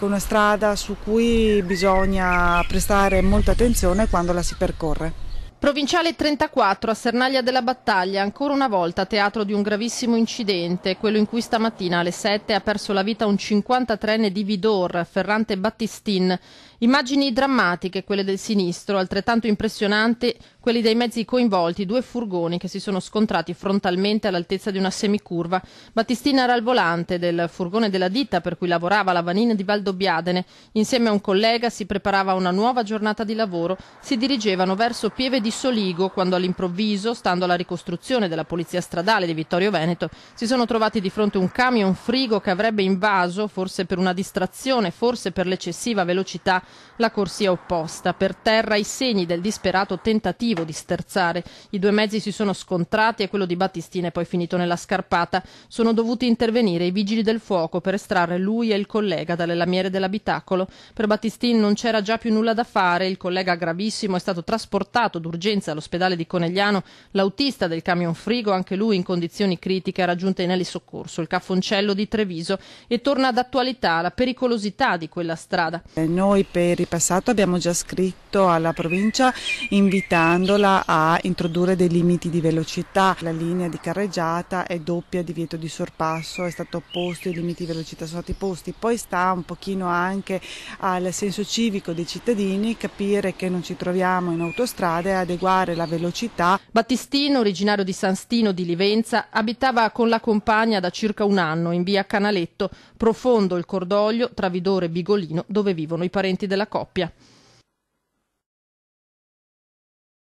una strada su cui bisogna prestare molta attenzione quando la si percorre. Provinciale 34 a Sernaglia della Battaglia, ancora una volta teatro di un gravissimo incidente, quello in cui stamattina alle 7 ha perso la vita un 53enne di Vidor, Ferrante Battistin. Immagini drammatiche quelle del sinistro, altrettanto impressionanti quelli dei mezzi coinvolti, 2 furgoni che si sono scontrati frontalmente all'altezza di una semicurva. Battistin era al volante del furgone della ditta per cui lavorava la Vanina di Valdobbiadene. Insieme a un collega si preparava una nuova giornata di lavoro, si dirigevano verso Pieve di Soligo quando all'improvviso, stando alla ricostruzione della polizia stradale di Vittorio Veneto, si sono trovati di fronte un camion frigo che avrebbe invaso, forse per una distrazione, forse per l'eccessiva velocità, la corsia opposta. Per terra i segni del disperato tentativo di sterzare. I 2 mezzi si sono scontrati e quello di Battistin è poi finito nella scarpata. Sono dovuti intervenire i vigili del fuoco per estrarre lui e il collega dalle lamiere dell'abitacolo. Per Battistin non c'era già più nulla da fare, il collega gravissimo è stato trasportato d'urgenza all'ospedale di Conegliano. L'autista del camion frigo, anche lui in condizioni critiche, ha raggiunto i Nelli Soccorso, il Caffoncello di Treviso, e torna d'attualità la pericolosità di quella strada. Noi per il passato abbiamo già scritto alla provincia invitandola a introdurre dei limiti di velocità. La linea di carreggiata è doppia, divieto di sorpasso, è stato posto, i limiti di velocità sono stati posti. Poi sta un pochino anche al senso civico dei cittadini capire che non ci troviamo in autostrada e adeguare la velocità. Battistin, originario di San Stino di Livenza, abitava con la compagna da circa un anno in via Canaletto, profondo il cordoglio tra Vidore e Bigolino, dove vivono i parenti della coppia.